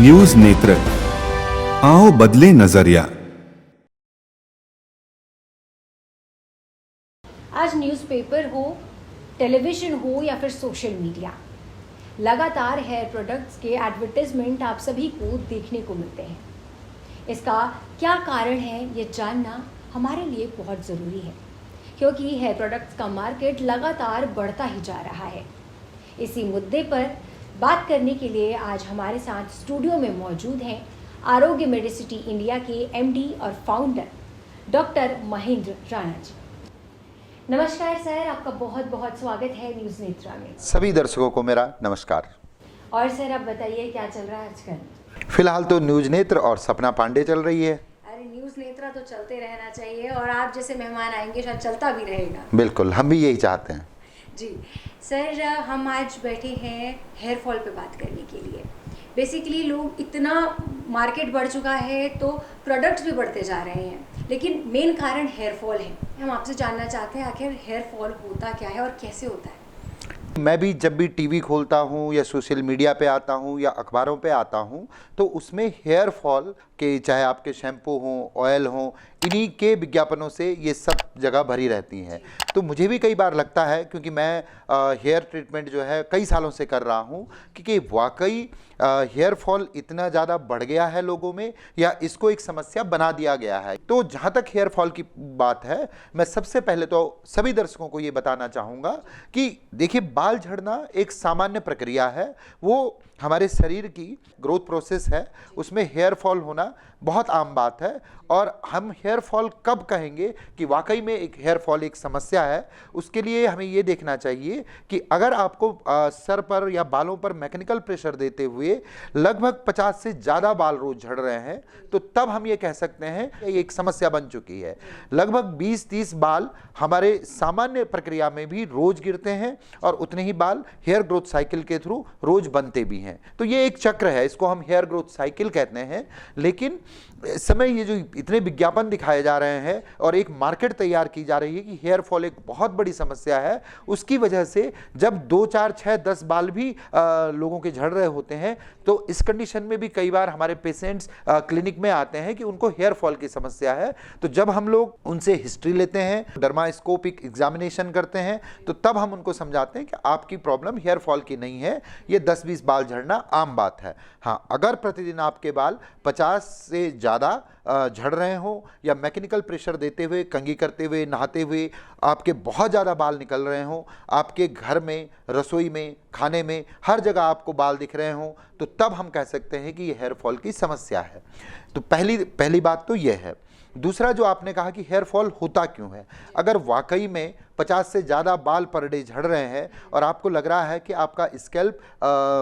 News नेत्र, आओ बदले नजरिया। आज न्यूज़पेपर हो, टेलीविज़न हो या फिर सोशल मीडिया, लगातार हेयर प्रोडक्ट्स के एडवर्टाइजमेंट आप सभी को देखने को मिलते हैं। इसका क्या कारण है ये जानना हमारे लिए बहुत ज़रूरी है, क्योंकि हेयर प्रोडक्ट्स का मार्केट लगातार बढ़ता ही जा रहा है। इसी मुद्दे पर बात करने के लिए आज हमारे साथ स्टूडियो में मौजूद हैं आरोग्य मेडिसिटी इंडिया के एमडी और फाउंडर डॉक्टर महेंद्र राणा जी। नमस्कार सर, आपका बहुत बहुत स्वागत है न्यूज़ नेत्रा में। सभी दर्शकों को मेरा नमस्कार। और सर आप बताइए क्या चल रहा है आजकल? फिलहाल तो न्यूज नेत्र और सपना पांडे चल रही है। अरे न्यूज़ नेत्रा तो चलते रहना चाहिए और आप जैसे मेहमान आएंगे शायद चलता भी रहेगा। बिल्कुल, हम भी यही चाहते हैं जी सर, हम आज बैठे हैं हेयर फॉल पे बात करने के लिए। बेसिकली लोग इतना मार्केट बढ़ चुका है तो प्रोडक्ट्स भी बढ़ते जा रहे हैं, लेकिन मेन कारण हेयर फॉल है। हम आपसे जानना चाहते हैं आखिर हेयर फॉल होता क्या है और कैसे होता है? मैं भी जब भी टीवी खोलता हूँ या सोशल मीडिया पे आता हूँ या अखबारों पे आता हूँ तो उसमें हेयर फॉल के, चाहे आपके शैम्पू हों, ऑयल हों, इन्हीं के विज्ञापनों से ये सब जगह भरी रहती हैं। तो मुझे भी कई बार लगता है, क्योंकि मैं हेयर ट्रीटमेंट जो है कई सालों से कर रहा हूँ, कि वाकई हेयर फॉल इतना ज़्यादा बढ़ गया है लोगों में या इसको एक समस्या बना दिया गया है। तो जहाँ तक हेयर फॉल की बात है, मैं सबसे पहले तो सभी दर्शकों को ये बताना चाहूँगा कि देखिए, बाल झड़ना एक सामान्य प्रक्रिया है। वो हमारे शरीर की ग्रोथ प्रोसेस है, उसमें हेयर फॉल होना बहुत आम बात है। और हम हेयर फॉल कब कहेंगे कि वाकई में एक हेयर फॉल एक समस्या है, उसके लिए हमें ये देखना चाहिए कि अगर आपको सर पर या बालों पर मैकेनिकल प्रेशर देते हुए लगभग 50 से ज़्यादा बाल रोज झड़ रहे हैं, तो तब हम ये कह सकते हैं कि एक समस्या बन चुकी है। लगभग 20-30 बाल हमारे सामान्य प्रक्रिया में भी रोज गिरते हैं और उतने ही बाल हेयर ग्रोथ साइकिल के थ्रू रोज बनते भी हैं। तो ये एक चक्र है, इसको हम हेयर ग्रोथ साइकिल कहते हैं। लेकिन इस समय ये जो इतने विज्ञापन दिखाए जा रहे हैं और एक मार्केट तैयार की जा रही है कि हेयर फॉल एक बहुत बड़ी समस्या है, उसकी वजह से जब 2, 4, 6, 10 बाल भी लोगों के झड़ रहे होते हैं, तो इस कंडीशन में भी कई बार हमारे पेशेंट्स क्लिनिक में आते हैं कि उनको हेयर फॉल की समस्या है। तो जब हम लोग उनसे हिस्ट्री लेते हैं, डर्मास्कोपिक एग्जामिनेशन करते हैं, तो तब हम उनको समझाते हैं कि आपकी प्रॉब्लम हेयर फॉल की नहीं है, ये 10-20 बाल झड़ना आम बात है। हाँ, अगर प्रतिदिन आपके बाल 50 से ज़्यादा झड़ रहे हो या मैकेनिकल प्रेशर देते हुए, कंघी करते हुए, नहाते हुए आपके बहुत ज़्यादा बाल निकल रहे हो, आपके घर में, रसोई में, खाने में, हर जगह आपको बाल दिख रहे हो, तो तब हम कह सकते हैं कि ये हेयर फॉल की समस्या है। तो पहली बात तो ये है। दूसरा, जो आपने कहा कि हेयर फॉल होता क्यों है, अगर वाकई में 50 से ज़्यादा बाल पर डे झड़ रहे हैं और आपको लग रहा है कि आपका स्कैल्प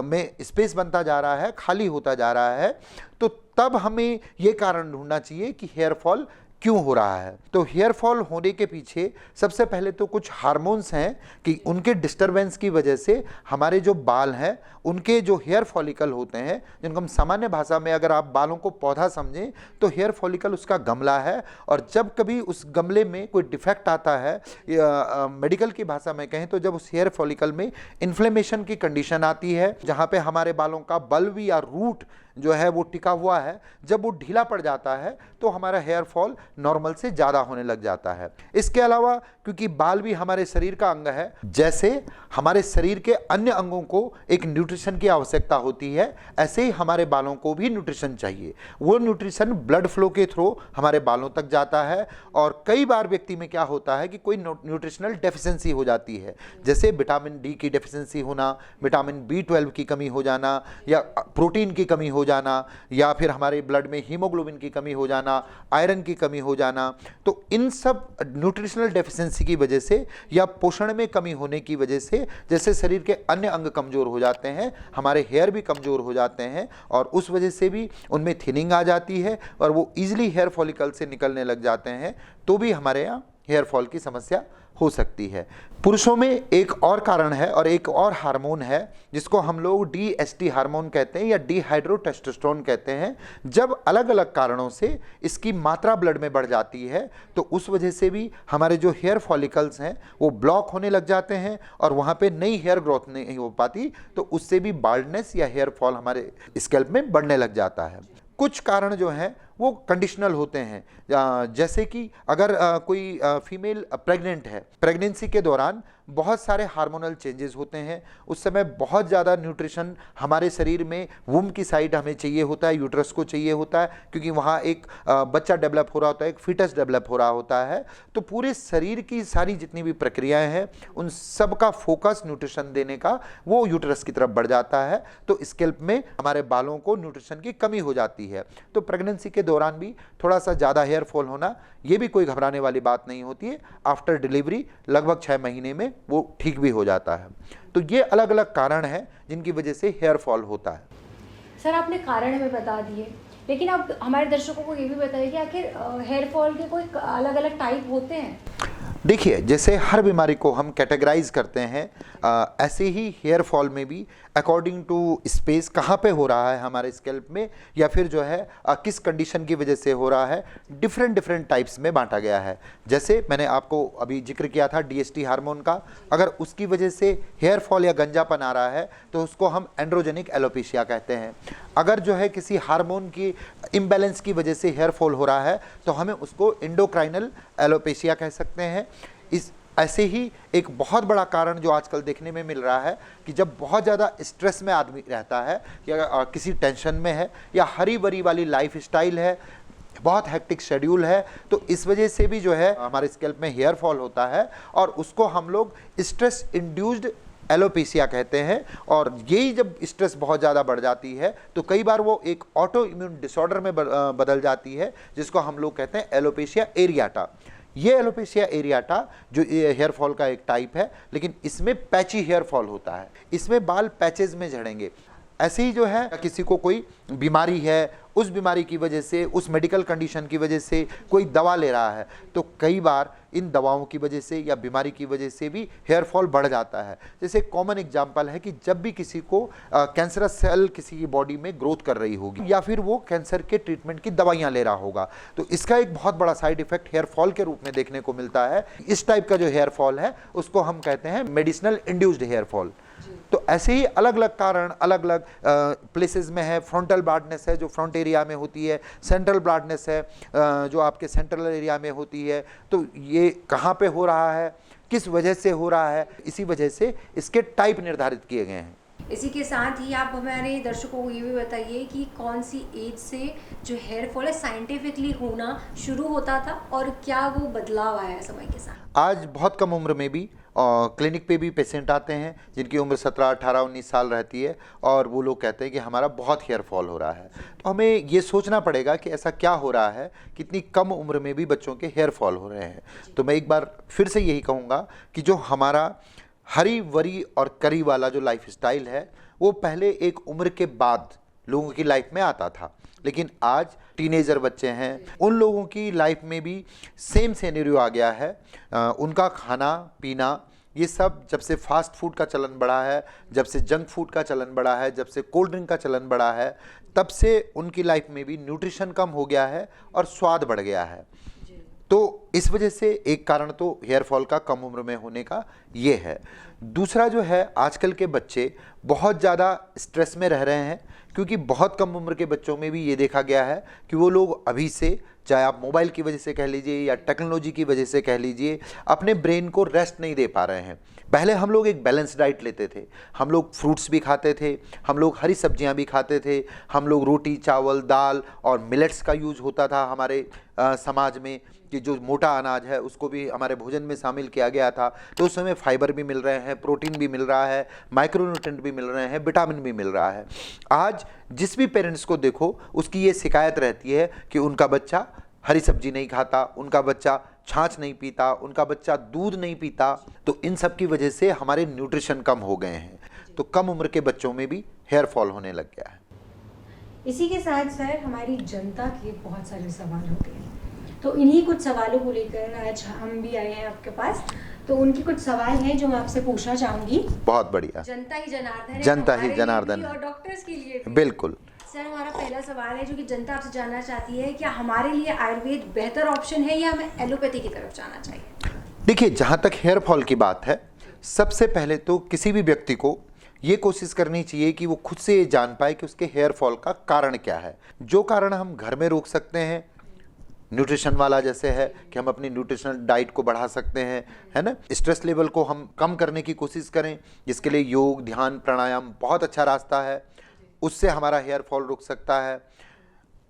में स्पेस बनता जा रहा है, खाली होता जा रहा है, तो तब हमें ये कारण ढूंढना चाहिए कि हेयर फॉल क्यों हो रहा है। तो हेयर फॉल होने के पीछे सबसे पहले तो कुछ हार्मोन्स हैं कि उनके डिस्टरबेंस की वजह से हमारे जो बाल हैं, उनके जो हेयर फॉलिकल होते हैं, जिनको हम सामान्य भाषा में अगर आप बालों को पौधा समझें तो हेयर फॉलिकल उसका गमला है। और जब कभी उस गमले में कोई डिफेक्ट आता है, मेडिकल की भाषा में कहें तो जब उस हेयर फॉलिकल में इन्फ्लेमेशन की कंडीशन आती है, जहाँ पे हमारे बालों का बल्ब या रूट जो है वो टिका हुआ है, जब वो ढीला पड़ जाता है तो हमारा हेयर फॉल नॉर्मल से ज़्यादा होने लग जाता है। इसके अलावा, क्योंकि बाल भी हमारे शरीर का अंग है, जैसे हमारे शरीर के अन्य अंगों को एक न्यूट्रिशन की आवश्यकता होती है, ऐसे ही हमारे बालों को भी न्यूट्रिशन चाहिए। वो न्यूट्रिशन ब्लड फ्लो के थ्रू हमारे बालों तक जाता है। और कई बार व्यक्ति में क्या होता है कि कोई न्यूट्रिशनल डेफिशिएंसी हो जाती है, जैसे विटामिन डी की डेफिशिएंसी होना, विटामिन B12 की कमी हो जाना, या प्रोटीन की कमी हो जाना, या फिर हमारे ब्लड में हीमोग्लोबिन की कमी हो जाना, आयरन की कमी हो जाना। तो इन सब न्यूट्रिशनल डेफिशिएंसी की वजह से या पोषण में कमी होने की वजह से, जैसे शरीर के अन्य अंग कमज़ोर हो जाते हैं, हमारे हेयर भी कमज़ोर हो जाते हैं और उस वजह से भी उनमें थिनिंग आ जाती है और वो ईजिली हेयर फॉलिकल से निकलने लग जाते हैं, तो भी हमारे यहाँ हेयर फॉल की समस्या हो सकती है। पुरुषों में एक और कारण है और एक और हार्मोन है जिसको हम लोग DHT हार्मोन कहते हैं या डिहाइड्रोटेस्टोस्टेरोन कहते हैं। जब अलग अलग कारणों से इसकी मात्रा ब्लड में बढ़ जाती है तो उस वजह से भी हमारे जो हेयर फॉलिकल्स हैं वो ब्लॉक होने लग जाते हैं और वहाँ पे नई हेयर ग्रोथ नहीं हो पाती, तो उससे भी बाल्डनेस या हेयर फॉल हमारे स्कैल्प में बढ़ने लग जाता है। कुछ कारण जो हैं वो कंडीशनल होते हैं, जैसे कि अगर कोई फीमेल प्रेग्नेंट है, प्रेगनेंसी के दौरान बहुत सारे हार्मोनल चेंजेस होते हैं, उस समय बहुत ज़्यादा न्यूट्रिशन हमारे शरीर में वुम की साइड हमें चाहिए होता है, यूट्रस को चाहिए होता है, क्योंकि वहाँ एक बच्चा डेवलप हो रहा होता है, एक फीटस डेवलप हो रहा होता है। तो पूरे शरीर की सारी जितनी भी प्रक्रियाएं हैं उन सब का फोकस न्यूट्रिशन देने का वो यूट्रस की तरफ बढ़ जाता है, तो स्कैल्प में हमारे बालों को न्यूट्रिशन की कमी हो जाती है। तो प्रेगनेंसी के दौरान भी थोड़ा सा ज़्यादा हेयर फॉल होना ये भी कोई घबराने वाली बात नहीं होती है। आफ्टर डिलीवरी लगभग 6 महीने में वो ठीक भी हो जाता है। तो ये अलग अलग कारण हैं जिनकी वजह से हेयर फॉल होता है। सर आपने कारण हमें बता दिए, लेकिन आप हमारे दर्शकों को ये भी बताइए कि आखिर हेयर फॉल के कोई अलग अलग टाइप होते हैं? देखिए, जैसे हर बीमारी को हम कैटेगराइज करते हैं, ऐसे ही हेयर फॉल में भी अकॉर्डिंग टू स्पेस कहाँ पे हो रहा है हमारे स्कैल्प में या फिर जो है किस कंडीशन की वजह से हो रहा है, डिफरेंट टाइप्स में बांटा गया है। जैसे मैंने आपको अभी जिक्र किया था DHT हार्मोन का, अगर उसकी वजह से हेयर फॉल या गंजापन आ रहा है तो उसको हम एंड्रोजेनिक एलोपेशिया कहते हैं। अगर जो है किसी हार्मोन की इम्बैलेंस की वजह से हेयर फॉल हो रहा है तो हमें उसको एंडोक्राइनल एलोपेशिया कह सकते हैं। इस ऐसे ही एक बहुत बड़ा कारण जो आजकल देखने में मिल रहा है कि जब बहुत ज़्यादा स्ट्रेस में आदमी रहता है या किसी टेंशन में है या हरी भरी वाली लाइफ स्टाइल है, बहुत हेक्टिक शेड्यूल है, तो इस वजह से भी जो है हमारे स्कैल्प में हेयर फॉल होता है और उसको हम लोग स्ट्रेस इंड्यूस्ड एलोपेशिया कहते हैं। और यही जब स्ट्रेस बहुत ज़्यादा बढ़ जाती है तो कई बार वो एक ऑटो इम्यून डिसऑर्डर में बदल जाती है, जिसको हम लोग कहते हैं एलोपेशिया एरियाटा। ये एलोपेशिया एरियाटा जो हेयर फॉल का एक टाइप है, लेकिन इसमें पैची हेयर फॉल होता है, इसमें बाल पैचेज में झड़ेंगे। ऐसे ही जो है किसी को कोई बीमारी है, उस बीमारी की वजह से, उस मेडिकल कंडीशन की वजह से कोई दवा ले रहा है, तो कई बार इन दवाओं की वजह से या बीमारी की वजह से भी हेयर फॉल बढ़ जाता है। जैसे कॉमन एग्जांपल है कि जब भी किसी को कैंसरस सेल किसी की बॉडी में ग्रोथ कर रही होगी या फिर वो कैंसर के ट्रीटमेंट की दवाइयाँ ले रहा होगा, तो इसका एक बहुत बड़ा साइड इफेक्ट हेयर फॉल के रूप में देखने को मिलता है। इस टाइप का जो हेयर फॉल है उसको हम कहते हैं मेडिसिनल इंड्यूस्ड हेयर फॉल। तो ऐसे ही अलग अलग कारण अलग अलग प्लेसेस में है। फ्रंटल बार्डनेस है जो फ्रंट एरिया में होती है, सेंट्रल बार्डनेस है जो आपके सेंट्रल एरिया में होती है। तो ये कहाँ पे हो रहा है, किस वजह से हो रहा है, इसी वजह से इसके टाइप निर्धारित किए गए हैं। इसी के साथ ही आप हमारे दर्शकों को ये भी बताइए कि कौन सी एज से जो हेयर फॉल है साइंटिफिकली होना शुरू होता था और क्या वो बदलाव आया समय के साथ? आज बहुत कम उम्र में भी क्लिनिक पे भी पेशेंट आते हैं जिनकी उम्र 17, 18, 19 साल रहती है और वो लोग कहते हैं कि हमारा बहुत हेयर फॉल हो रहा है। तो हमें ये सोचना पड़ेगा कि ऐसा क्या हो रहा है, कितनी कम उम्र में भी बच्चों के हेयर फॉल हो रहे हैं। तो मैं एक बार फिर से यही कहूँगा कि जो हमारा हरी वरी और करी वाला जो लाइफ स्टाइल है वो पहले एक उम्र के बाद लोगों की लाइफ में आता था, लेकिन आज टीनेजर बच्चे हैं, उन लोगों की लाइफ में भी सेम सिनेरियो आ गया है। उनका खाना पीना ये सब जब से फास्ट फूड का चलन बढ़ा है, जब से जंक फूड का चलन बढ़ा है, जब से कोल्ड ड्रिंक का चलन बढ़ा है, तब से उनकी लाइफ में भी न्यूट्रिशन कम हो गया है और स्वाद बढ़ गया है। तो इस वजह से एक कारण तो हेयर फॉल का कम उम्र में होने का ये है। दूसरा जो है आजकल के बच्चे बहुत ज़्यादा स्ट्रेस में रह रहे हैं, क्योंकि बहुत कम उम्र के बच्चों में भी ये देखा गया है कि वो लोग अभी से, चाहे आप मोबाइल की वजह से कह लीजिए या टेक्नोलॉजी की वजह से कह लीजिए, अपने ब्रेन को रेस्ट नहीं दे पा रहे हैं। पहले हम लोग एक बैलेंस डाइट लेते थे, हम लोग फ्रूट्स भी खाते थे, हम लोग हरी सब्जियां भी खाते थे, हम लोग रोटी चावल दाल और मिलेट्स का यूज होता था हमारे समाज में, कि जो मोटा अनाज है उसको भी हमारे भोजन में शामिल किया गया था। तो उस समय फाइबर भी मिल रहे हैं, प्रोटीन भी मिल रहा है, माइक्रोन्यूट्रिएंट भी मिल रहे हैं, विटामिन भी मिल रहा है। आज जिस भी पेरेंट्स को देखो उसकी ये शिकायत रहती है कि उनका बच्चा हरी सब्जी नहीं खाता, उनका बच्चा छाछ नहीं पीता, उनका बच्चा दूध नहीं पीता। तो इन सब की वजह से हमारे न्यूट्रिशन कम हो गए हैं, तो कम उम्र के बच्चों में भी हेयर फॉल होने लग गया है। इसी के साथ सर हमारी जनता के बहुत सारे सवाल होते हैं। तो इन्हीं कुछ सवालों को लेकर आज हम भी आए हैं आपके पास। तो उनकी कुछ सवाल हैं जो मैं आपसे पूछना चाहूंगी। बहुत बढ़िया। जनता ही जनार्दन है, जनता ही हमारे लिए जनार्दन भी है। और डॉक्टर्स के लिए भी। बिल्कुल। सर, हमारा पहला सवाल है जो कि जनता आपसे जानना चाहती है, क्या हमारे लिए आयुर्वेद बेहतर ऑप्शन है या हमें एलोपैथी की तरफ जाना चाहिए? देखिए, जहाँ तक हेयर फॉल की बात है, सबसे पहले तो किसी भी व्यक्ति को ये कोशिश करनी चाहिए कि वो खुद से ये जान पाए कि उसके हेयर फॉल का कारण क्या है। जो कारण हम घर में रोक सकते हैं, न्यूट्रिशन वाला जैसे है कि हम अपनी न्यूट्रिशनल डाइट को बढ़ा सकते हैं, है ना। स्ट्रेस लेवल को हम कम करने की कोशिश करें, जिसके लिए योग, ध्यान, प्राणायाम बहुत अच्छा रास्ता है, उससे हमारा हेयर फॉल रुक सकता है।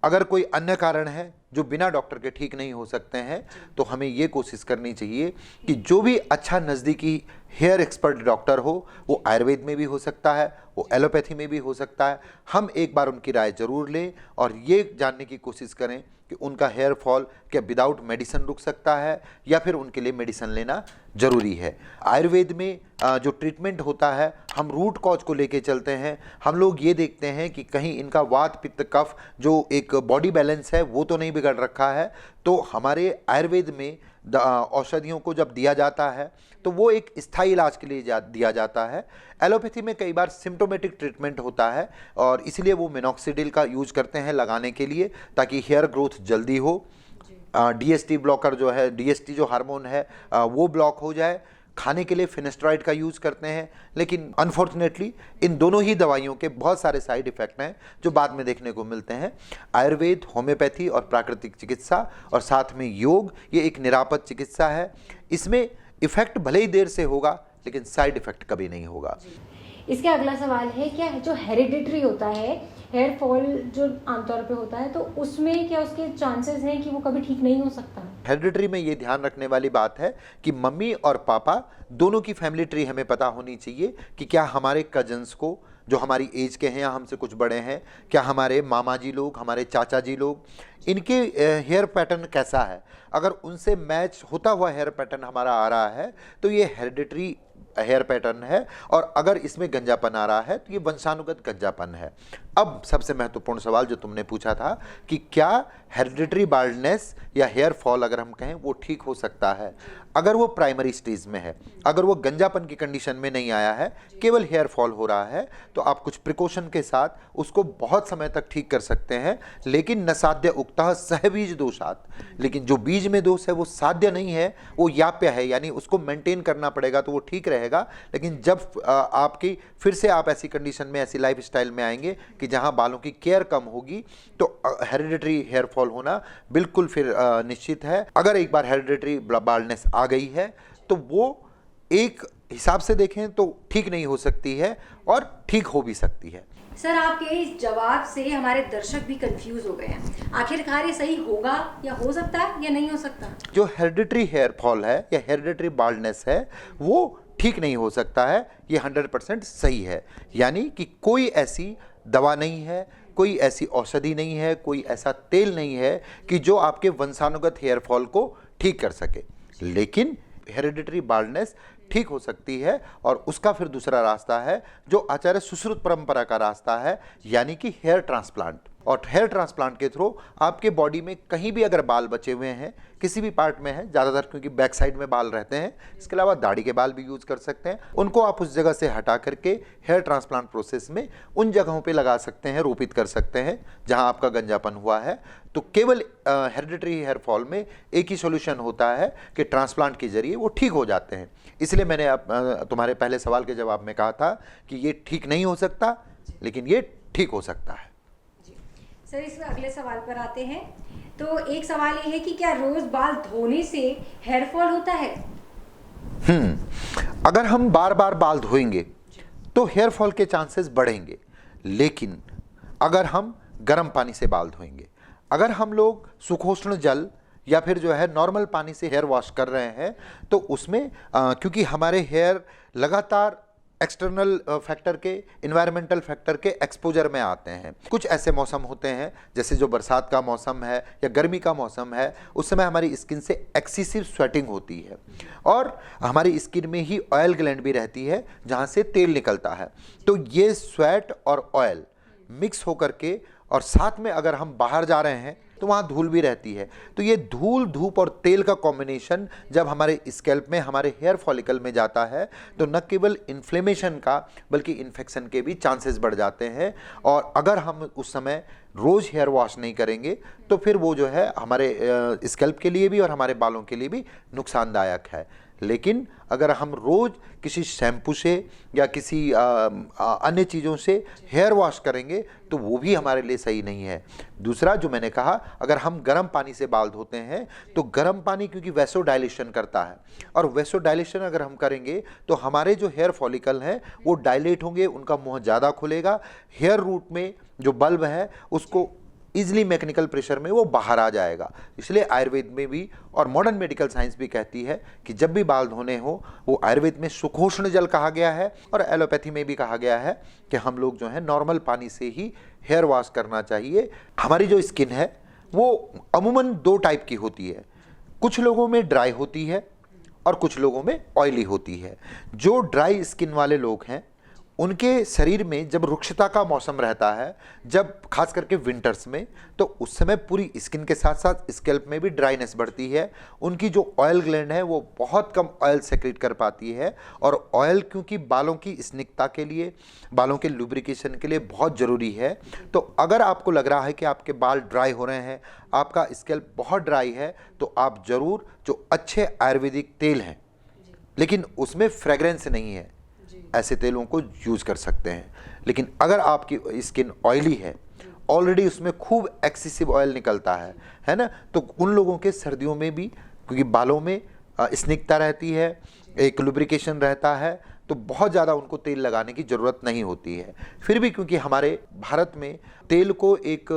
अगर कोई अन्य कारण है जो बिना डॉक्टर के ठीक नहीं हो सकते हैं, तो हमें ये कोशिश करनी चाहिए कि जो भी अच्छा नज़दीकी हेयर एक्सपर्ट डॉक्टर हो, वो आयुर्वेद में भी हो सकता है, वो एलोपैथी में भी हो सकता है, हम एक बार उनकी राय जरूर लें और ये जानने की कोशिश करें कि उनका हेयर फॉल क्या विदाउट मेडिसिन रुक सकता है या फिर उनके लिए मेडिसिन लेना जरूरी है। आयुर्वेद में जो ट्रीटमेंट होता है, हम रूट कॉज को लेके चलते हैं। हम लोग ये देखते हैं कि कहीं इनका वात, पित्त, कफ जो एक बॉडी बैलेंस है वो तो नहीं बिगड़ रखा है। तो हमारे आयुर्वेद में औषधियों को जब दिया जाता है तो वो एक स्थायी इलाज के लिए दिया जाता है। एलोपैथी में कई बार सिम्टोमेटिक ट्रीटमेंट होता है और इसलिए वो मिनॉक्सिडिल का यूज करते हैं लगाने के लिए, ताकि हेयर ग्रोथ जल्दी हो। डीएसटी ब्लॉकर जो है, डीएसटी जो हार्मोन है वो ब्लॉक हो जाए। खाने के लिए फिनेस्ट्राइड का यूज़ करते हैं, लेकिन अनफॉर्चुनेटली इन दोनों ही दवाइयों के बहुत सारे साइड इफ़ेक्ट हैं जो बाद में देखने को मिलते हैं। आयुर्वेद, होम्योपैथी और प्राकृतिक चिकित्सा और साथ में योग, ये एक निरापद चिकित्सा है। इसमें इफ़ेक्ट भले ही देर से होगा, लेकिन साइड इफ़ेक्ट कभी नहीं होगा। इसके अगला सवाल है, क्या जो हेरिडिटरी होता है, हेयर फॉल जो आमतौर पे होता है, तो उसमें क्या उसके चांसेस हैं कि वो कभी ठीक नहीं हो सकता? हेरिडिटरी में ये ध्यान रखने वाली बात है कि मम्मी और पापा दोनों की फैमिली ट्री हमें पता होनी चाहिए कि क्या हमारे कजन्स को, जो हमारी एज के हैं या हमसे कुछ बड़े हैं, क्या हमारे मामा जी लोग, हमारे चाचा जी लोग, इनके हेयर पैटर्न कैसा है। अगर उनसे मैच होता हुआ हेयर पैटर्न हमारा आ रहा है तो ये हेरिडिटरी हेयर पैटर्न है, और अगर इसमें गंजापन आ रहा है तो ये वंशानुगत गंजापन है। अब सबसे महत्वपूर्ण सवाल जो तुमने पूछा था कि क्या हेरिडिटरी बाल्डनेस या हेयर फॉल अगर हम कहें वो ठीक हो सकता है। अगर वो प्राइमरी स्टेज में है, अगर वो गंजापन की कंडीशन में नहीं आया है, केवल हेयर फॉल हो रहा है, तो आप कुछ प्रिकॉशन के साथ उसको बहुत समय तक ठीक कर सकते हैं। लेकिन न साध्य उक्तः सहबीज दोषात, लेकिन जो बीज में दोष है वो साध्य नहीं है, वो याप्य है, यानी उसको मेंटेन करना पड़ेगा तो वो ठीक रहेगा। लेकिन जब आपकी फिर से आप ऐसी कंडीशन में, ऐसी लाइफ स्टाइल में आएंगे कि जहां बालों की केयर कम होगी, तो हेरिडिटरी हेयर फॉल होना बिल्कुल फिर निश्चित है। अगर एक बार हेरिडिटरी बाल्डनेस आ गई है तो वो एक हिसाब से देखें तो ठीक नहीं हो सकती है और ठीक हो भी सकती है। सर, आपके इस जवाब से हमारे दर्शक भी कंफ्यूज हो गए हैं। आखिरकार ये सही होगा या हो सकता है या नहीं हो सकता? जो हेरिडिटरी हेयर फॉल है या हेरिडिटरी बाल्डनेस है वो ठीक नहीं हो सकता है, ये 100% सही है। यानी कि कोई ऐसी दवा नहीं है, कोई ऐसी औषधि नहीं है, कोई ऐसा तेल नहीं है कि जो आपके वंशानुगत हेयर फॉल को ठीक कर सके। लेकिन हेरिडिटरी बाल्डनेस ठीक हो सकती है और उसका फिर दूसरा रास्ता है जो आचार्य सुश्रुत परंपरा का रास्ता है, यानी कि हेयर ट्रांसप्लांट। और हेयर ट्रांसप्लांट के थ्रू आपके बॉडी में कहीं भी अगर बाल बचे हुए हैं, किसी भी पार्ट में है, ज़्यादातर क्योंकि बैक साइड में बाल रहते हैं, इसके अलावा दाढ़ी के बाल भी यूज़ कर सकते हैं, उनको आप उस जगह से हटा करके हेयर ट्रांसप्लांट प्रोसेस में उन जगहों पे लगा सकते हैं, रोपित कर सकते हैं जहां आपका गंजापन हुआ है। तो केवल हेरिडिटरी हेयर फॉल में एक ही सॉल्यूशन होता है कि ट्रांसप्लांट के जरिए वो ठीक हो जाते हैं। इसलिए मैंने तुम्हारे पहले सवाल के जवाब में कहा था कि ये ठीक नहीं हो सकता, लेकिन ये ठीक हो सकता है। सर, इसमें अगले सवाल पर आते हैं। तो एक सवाल ये है कि क्या रोज बाल धोने से हेयर फॉल होता है? अगर हम बार बार बाल धोएंगे तो हेयर फॉल के चांसेस बढ़ेंगे, लेकिन अगर हम गर्म पानी से बाल धोएंगे, अगर हम लोग सुखोष्ण जल या फिर जो है नॉर्मल पानी से हेयर वॉश कर रहे हैं, तो उसमें क्योंकि हमारे हेयर लगातार एक्सटर्नल फैक्टर के, इन्वायरमेंटल फैक्टर के एक्सपोजर में आते हैं। कुछ ऐसे मौसम होते हैं जैसे जो बरसात का मौसम है या गर्मी का मौसम है, उस समय हमारी स्किन से एक्सेसिव स्वेटिंग होती है और हमारी स्किन में ही ऑयल ग्लैंड भी रहती है जहाँ से तेल निकलता है। तो ये स्वेट और ऑयल मिक्स होकर के, और साथ में अगर हम बाहर जा रहे हैं तो वहाँ धूल भी रहती है। तो ये धूल, धूप और तेल का कॉम्बिनेशन जब हमारे स्कैल्प में, हमारे हेयर फॉलिकल में जाता है तो न केवल इन्फ्लेमेशन का बल्कि इन्फेक्शन के भी चांसेस बढ़ जाते हैं। और अगर हम उस समय रोज़ हेयर वॉश नहीं करेंगे तो फिर वो जो है हमारे स्कैल्प के लिए भी और हमारे बालों के लिए भी नुकसानदायक है। लेकिन अगर हम रोज़ किसी शैम्पू से या किसी अन्य चीज़ों से हेयर वॉश करेंगे तो वो भी हमारे लिए सही नहीं है। दूसरा जो मैंने कहा, अगर हम गर्म पानी से बाल धोते हैं तो गर्म पानी क्योंकि वैसो डायलेशन करता है, और वैसो डायलेशन अगर हम करेंगे तो हमारे जो हेयर फॉलिकल हैं वो डायलेट होंगे, उनका मुंह ज़्यादा खुलेगा, हेयर रूट में जो बल्ब है उसको इजली मैकेनिकल प्रेशर में वो बाहर आ जाएगा। इसलिए आयुर्वेद में भी और मॉडर्न मेडिकल साइंस भी कहती है कि जब भी बाल धोने हो, वो आयुर्वेद में सुखोष्ण जल कहा गया है और एलोपैथी में भी कहा गया है कि हम लोग जो है नॉर्मल पानी से ही हेयर वॉश करना चाहिए। हमारी जो स्किन है वो अमूमन 2 टाइप की होती है, कुछ लोगों में ड्राई होती है और कुछ लोगों में ऑयली होती है। जो ड्राई स्किन वाले लोग हैं उनके शरीर में जब रुक्षता का मौसम रहता है, जब खास करके विंटर्स में, तो उस समय पूरी स्किन के साथ साथ स्कैल्प में भी ड्राइनेस बढ़ती है। उनकी जो ऑयल ग्लैंड है वो बहुत कम ऑयल सेक्रेट कर पाती है, और ऑयल क्योंकि बालों की स्निग्धता के लिए, बालों के लुब्रिकेशन के लिए बहुत ज़रूरी है। तो अगर आपको लग रहा है कि आपके बाल ड्राई हो रहे हैं, आपका स्कैल्प बहुत ड्राई है, तो आप ज़रूर जो अच्छे आयुर्वेदिक तेल हैं लेकिन उसमें फ्रेगरेंस नहीं है, ऐसे तेलों को यूज़ कर सकते हैं। लेकिन अगर आपकी स्किन ऑयली है, ऑलरेडी उसमें खूब एक्सेसिव ऑयल निकलता है ना, तो उन लोगों के सर्दियों में भी, क्योंकि बालों में स्निग्धता रहती है, एक लुब्रिकेशन रहता है, तो बहुत ज़्यादा उनको तेल लगाने की ज़रूरत नहीं होती है। फिर भी क्योंकि हमारे भारत में तेल को एक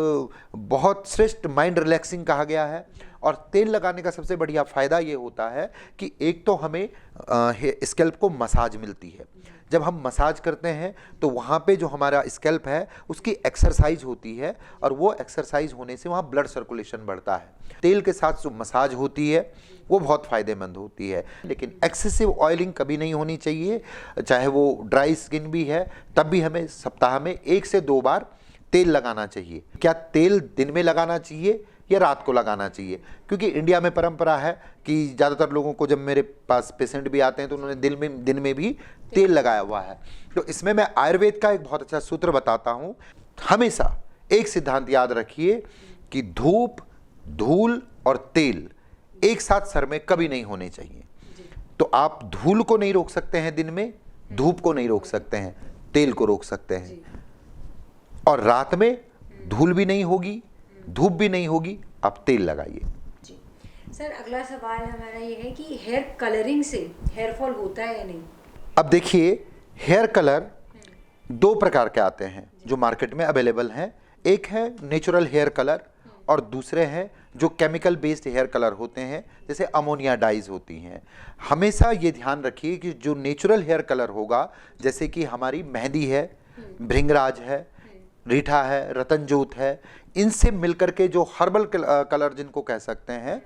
बहुत श्रेष्ठ माइंड रिलैक्सिंग कहा गया है, और तेल लगाने का सबसे बढ़िया फ़ायदा ये होता है कि एक तो हमें स्कैल्प को मसाज मिलती है। जब हम मसाज करते हैं तो वहाँ पे जो हमारा स्कैल्प है उसकी एक्सरसाइज होती है, और वो एक्सरसाइज होने से वहाँ ब्लड सर्कुलेशन बढ़ता है। तेल के साथ जो मसाज होती है वो बहुत फ़ायदेमंद होती है। लेकिन एक्सेसिव ऑयलिंग कभी नहीं होनी चाहिए, चाहे वो ड्राई स्किन भी है तब भी हमें सप्ताह में 1 से 2 बार तेल लगाना चाहिए। क्या तेल दिन में लगाना चाहिए या रात को लगाना चाहिए? क्योंकि इंडिया में परंपरा है कि ज़्यादातर लोगों को, जब मेरे पास पेशेंट भी आते हैं तो उन्होंने दिन में भी तेल लगाया हुआ है। तो इसमें मैं आयुर्वेद का एक बहुत अच्छा सूत्र बताता हूँ। हमेशा एक सिद्धांत याद रखिए कि धूप, धूल और तेल एक साथ सर में कभी नहीं होने चाहिए। तो आप धूल को नहीं रोक सकते हैं दिन में, धूप को नहीं रोक सकते हैं, तेल को रोक सकते हैं। और रात में धूल भी नहीं होगी, धूप भी नहीं होगी, आप तेल लगाइए। जी सर, अगला सवाल हमारा ये है कि हेयर कलरिंग से हेयर फॉल होता है या नहीं? अब देखिए, हेयर कलर 2 प्रकार के आते हैं जो मार्केट में अवेलेबल हैं। एक है नेचुरल हेयर कलर और दूसरे हैं जो केमिकल बेस्ड हेयर कलर होते हैं, जैसे अमोनिया डाइज होती हैं। हमेशा ये ध्यान रखिए कि जो नेचुरल हेयर कलर होगा, जैसे कि हमारी मेहंदी है, भृंगराज है, रीठा है, रतनजोत है, इनसे मिलकर के जो हर्बल कलर जिनको कह सकते हैं,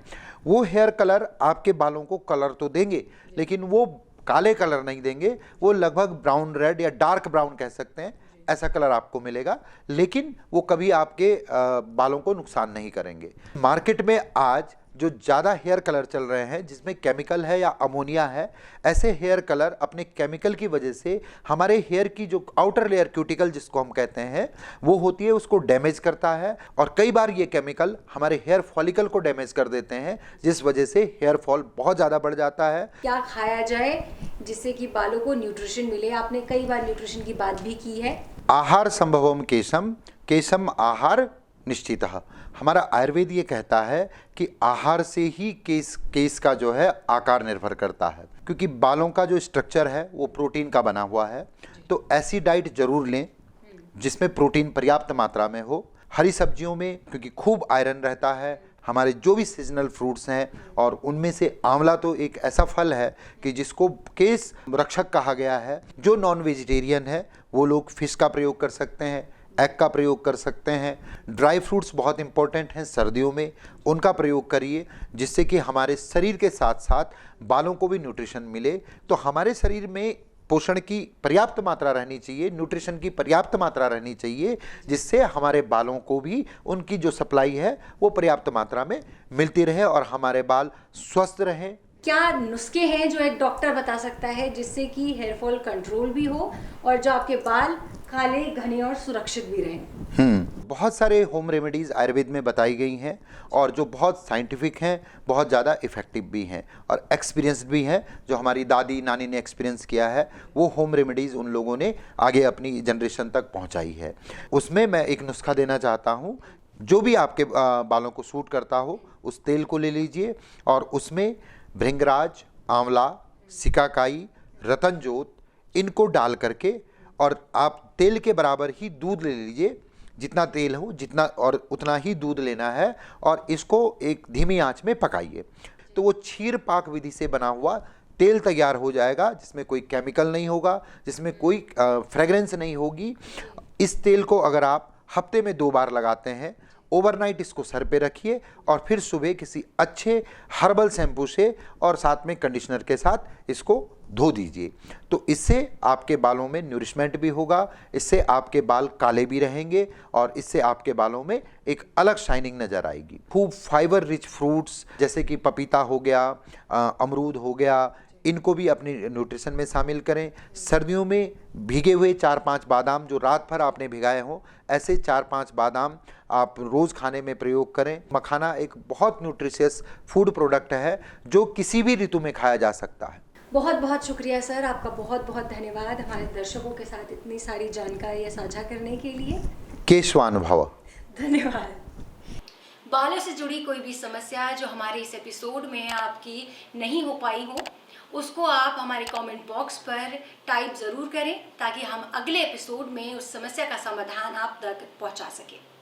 वो हेयर कलर आपके बालों को कलर तो देंगे लेकिन वो काले कलर नहीं देंगे, वो लगभग ब्राउन रेड या डार्क ब्राउन कह सकते हैं, ऐसा कलर आपको मिलेगा। लेकिन वो कभी आपके बालों को नुकसान नहीं करेंगे। मार्केट में आज जो ज़्यादा हेयर कलर चल रहे हैं जिसमें केमिकल है या अमोनिया है, ऐसे हेयर कलर अपने केमिकल की वजह से हमारे हेयर की जो आउटर लेयर क्यूटिकल जिसको हम कहते हैं वो होती है, उसको डैमेज करता है। और कई बार ये केमिकल हमारे हेयर फॉलिकल को डैमेज कर देते हैं, जिस वजह से हेयर फॉल बहुत ज़्यादा बढ़ जाता है। क्या खाया जाए जिससे कि बालों को न्यूट्रिशन मिले? आपने कई बार न्यूट्रिशन की बात भी की है। आहार संभवम केशम, केशम आहार निश्चितः। हमारा आयुर्वेद ये कहता है कि आहार से ही केस का जो है आकार निर्भर करता है, क्योंकि बालों का जो स्ट्रक्चर है वो प्रोटीन का बना हुआ है। तो ऐसी डाइट जरूर लें जिसमें प्रोटीन पर्याप्त मात्रा में हो। हरी सब्जियों में क्योंकि खूब आयरन रहता है, हमारे जो भी सीजनल फ्रूट्स हैं, और उनमें से आंवला तो एक ऐसा फल है कि जिसको केस रक्षक कहा गया है। जो नॉन वेजिटेरियन है वो लोग फिश का प्रयोग कर सकते हैं, एग का प्रयोग कर सकते हैं। ड्राई फ्रूट्स बहुत इंपॉर्टेंट हैं सर्दियों में, उनका प्रयोग करिए, जिससे कि हमारे शरीर के साथ साथ बालों को भी न्यूट्रिशन मिले। तो हमारे शरीर में पोषण की पर्याप्त मात्रा रहनी चाहिए, न्यूट्रिशन की पर्याप्त मात्रा रहनी चाहिए, जिससे हमारे बालों को भी उनकी जो सप्लाई है वो पर्याप्त मात्रा में मिलती रहे और हमारे बाल स्वस्थ रहें। क्या नुस्खे हैं जो एक डॉक्टर बता सकता है जिससे कि हेयर फॉल कंट्रोल भी हो और जो आपके बाल काले, घने और सुरक्षित भी रहें? बहुत सारे होम रेमेडीज़ आयुर्वेद में बताई गई हैं और जो बहुत साइंटिफिक हैं, बहुत ज़्यादा इफ़ेक्टिव भी हैं और एक्सपीरियंस्ड भी हैं। जो हमारी दादी नानी ने एक्सपीरियंस किया है वो होम रेमेडीज़ उन लोगों ने आगे अपनी जनरेशन तक पहुंचाई है। उसमें मैं एक नुस्खा देना चाहता हूं, जो भी आपके बालों को सूट करता हो उस तेल को ले लीजिए और उसमें भृंगराज, आंवला, सिकाकाई, रतनजोत इनको डाल करके और आप तेल के बराबर ही दूध ले लीजिए, जितना तेल हो जितना और उतना ही दूध लेना है और इसको एक धीमी आंच में पकाइए। तो वो क्षीर पाक विधि से बना हुआ तेल तैयार हो जाएगा, जिसमें कोई केमिकल नहीं होगा, जिसमें कोई फ्रेगरेंस नहीं होगी। इस तेल को अगर आप हफ्ते में 2 बार लगाते हैं, ओवरनाइट इसको सर पे रखिए और फिर सुबह किसी अच्छे हर्बल शैम्पू से और साथ में कंडीशनर के साथ इसको धो दीजिए। तो इससे आपके बालों में नरिशमेंट भी होगा, इससे आपके बाल काले भी रहेंगे और इससे आपके बालों में एक अलग शाइनिंग नज़र आएगी। खूब फाइबर रिच फ्रूट्स जैसे कि पपीता हो गया, अमरूद हो गया, इनको भी अपनी न्यूट्रिशन में शामिल करें। सर्दियों में भीगे हुए 4-5 बादाम जो रात भर आपने भिगाए हों, ऐसे 4-5 बादाम आप रोज़ खाने में प्रयोग करें। मखाना एक बहुत न्यूट्रिशियस फूड प्रोडक्ट है जो किसी भी ऋतु में खाया जा सकता है। बहुत बहुत शुक्रिया सर, आपका बहुत बहुत धन्यवाद हमारे दर्शकों के साथ इतनी सारी जानकारियाँ साझा करने के लिए। केशवानुभव। धन्यवाद। बालों से जुड़ी कोई भी समस्या जो हमारे इस एपिसोड में आपकी नहीं हो पाई हो, उसको आप हमारे कमेंट बॉक्स पर टाइप ज़रूर करें ताकि हम अगले एपिसोड में उस समस्या का समाधान आप तक पहुंचा सकें।